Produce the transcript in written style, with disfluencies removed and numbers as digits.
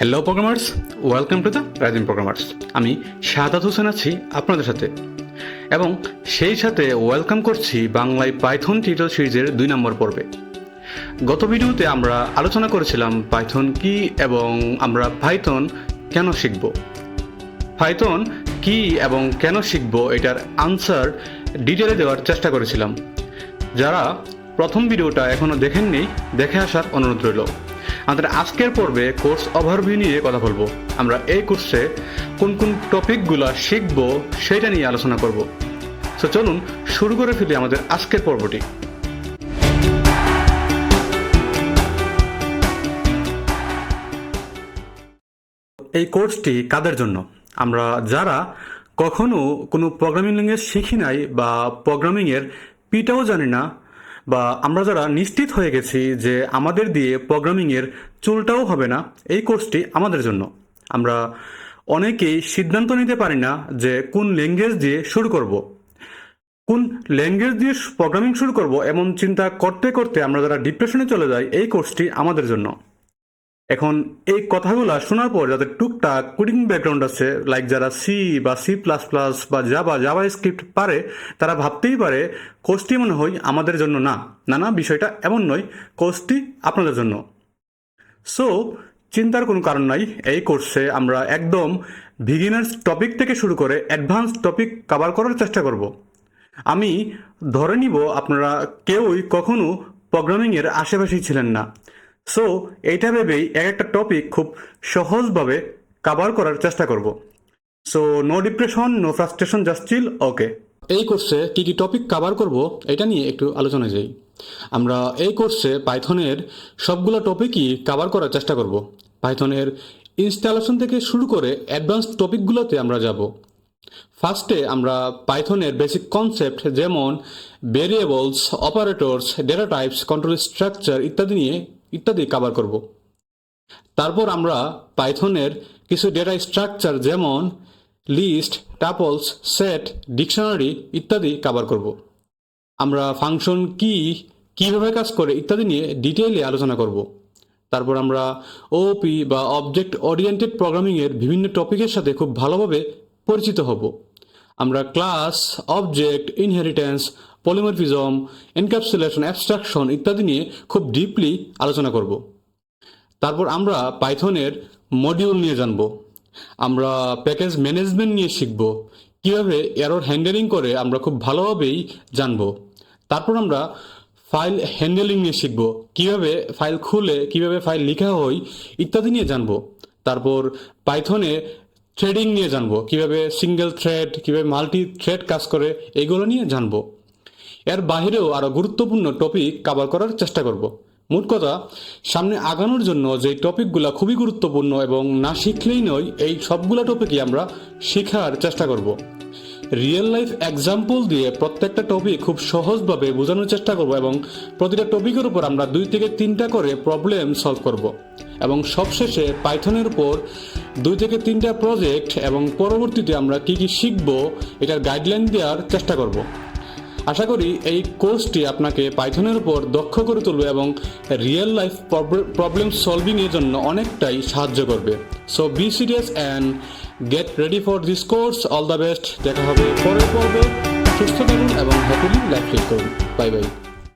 Hello programmers, welcome to the rising programmers. আমি শাহাদাত হোসেন আছি আপনাদের সাথে, এবং সেই সাথে ওয়েলকাম করছি বাংলায় পাইথন টিউটোরিয়াল সিরিজের 2 নম্বর পর্বে। গত ভিডিওতে আমরা আলোচনা করেছিলাম পাইথন কি এবং আমরা পাইথন কেন শিখব। পাইথন কি এবং কেন শিখব এটার আনসার ডিটেলে দেওয়ার চেষ্টা করেছিলাম। যারা প্রথম ভিডিওটা এখনও দেখেননি, দেখে আসার অনুরোধ রইল। আমাদের আজকের পর্বে কোর্স ওভারভিউ নিয়ে কথা বলবো। আমরা এই কোর্সে কোন কোন টপিকগুলো শিখব সেটা নিয়ে আলোচনা করব। তো চলুন শুরু করে ফেলি আমাদের আজকের পর্বটি। এই কোর্সটি কাদের জন্য? আমরা যারা কখনো কোনো প্রোগ্রামিং ল্যাঙ্গুয়েজ শিখি নাই বা প্রোগ্রামিংয়ের পিটাও জানি না, বা আমরা যারা নিশ্চিত হয়ে গেছি যে আমাদের দিয়ে প্রোগ্রামিংয়ের চুলটাও হবে না, এই কোর্সটি আমাদের জন্য। আমরা অনেকেই সিদ্ধান্ত নিতে পারি না যে কোন ল্যাঙ্গুয়েজ দিয়ে শুরু করব, কোন ল্যাঙ্গুয়েজ দিয়ে প্রোগ্রামিং শুরু করব, এমন চিন্তা করতে করতে আমরা যারা ডিপ্রেশনে চলে যাই, এই কোর্সটি আমাদের জন্য। এখন এই কথাগুলো শোনার পর যাদের টুকটাক কোডিং ব্যাকগ্রাউন্ড আছে, লাইক যারা সি বা C++ বা জাভা স্ক্রিপ্ট পারে, তারা ভাবতেই পারে কোর্সটি মনে হয় আমাদের জন্য না। না, বিষয়টা এমন নয়, কোর্সটি আপনাদের জন্য। সো চিন্তার কোনো কারণ নাই। এই কোর্সে আমরা একদম বিগিনার্স টপিক থেকে শুরু করে অ্যাডভান্স টপিক কভার করার চেষ্টা করব। আমি ধরে নিব আপনারা কেউই কখনো প্রোগ্রামিংয়ের আশেপাশেই ছিলেন না। সো এইটা ভেবেই এক একটা টপিক খুব সহজভাবে কভার করার চেষ্টা করব। So no depression, no frustration, just chill. Okay, এই কোর্সে কী কী টপিক কভার করব এটা নিয়ে একটু আলোচনা যাই। আমরা এই কোর্সে পাইথনের সবগুলো টপিকই কভার করার চেষ্টা করব। পাইথনের ইনস্টলেশন থেকে শুরু করে অ্যাডভান্স টপিকগুলোতে আমরা যাব। ফার্স্টে আমরা পাইথনের বেসিক কনসেপ্ট যেমন variables, operators, data types, control structure ইত্যাদি কভার করব। তারপর আমরা পাইথনের কিছু ডেটা স্ট্রাকচার যেমন লিস্ট, টাপলস, সেট, ডিকশনারি ইত্যাদি কভার করব। আমরা ফাংশন কিভাবে কাজ করে ইত্যাদি নিয়ে ডিটেইলে আলোচনা করব। তারপর আমরা ওপি বা অবজেক্ট ওরিয়েন্টেড প্রোগ্রামিংয়ের বিভিন্ন টপিকের সাথে খুব ভালোভাবে পরিচিত হব। আমরা class, object, inheritance, polymorphism, encapsulation, abstraction ইত্যাদি নিয়ে খুব ডিপলি আলোচনা করব। তারপর আমরা পাইথনের মডিউল নিয়ে জানব। আমরা প্যাকেজ ম্যানেজমেন্ট নিয়ে শিখব। কীভাবে এরর হ্যান্ডেলিং করে আমরা খুব ভালোভাবেই জানব। তারপর আমরা ফাইল হ্যান্ডেলিং নিয়ে শিখব। কীভাবে ফাইল খুলে, কীভাবে ফাইল লেখা হয় ইত্যাদি নিয়ে জানব। তারপর পাইথনে থ্রেডিং নিয়ে জানব। কীভাবে সিঙ্গেল থ্রেড, কীভাবে মাল্টি থ্রেড কাজ করে, এগুলো নিয়ে জানব। এর বাহিরেও আরও গুরুত্বপূর্ণ টপিক কভার করার চেষ্টা করব। মোট কথা, সামনে আগানোর জন্য যে টপিকগুলো খুবই গুরুত্বপূর্ণ এবং না শিখলেই নয়, এই সবগুলো টপিকই আমরা শেখার চেষ্টা করব। রিয়েল লাইফ এক্সাম্পল দিয়ে প্রত্যেকটা টপিক খুব সহজভাবে বোঝানোর চেষ্টা করব, এবং প্রতিটা টপিকের উপর আমরা 2 থেকে 3টা করে প্রবলেম সলভ করব, এবং সবশেষে পাইথনের উপর 2 থেকে 3টা প্রজেক্ট, এবং পরবর্তীতে আমরা কি শিখব এটার গাইডলাইন দেওয়ার চেষ্টা করব। আশা করি এই কোর্সটি আপনাকে পাইথনের উপর দক্ষ করে তুলবে এবং রিয়েল লাইফ প্রবলেম সলভিংয়ের জন্য অনেকটাই সাহায্য করবে। So be serious and get ready for this course. All the best. দেখা হবে পরের পর্বে। সুস্থ থাকুন এবং হ্যাপিলি লাইফ লিড করুন। Bye bye.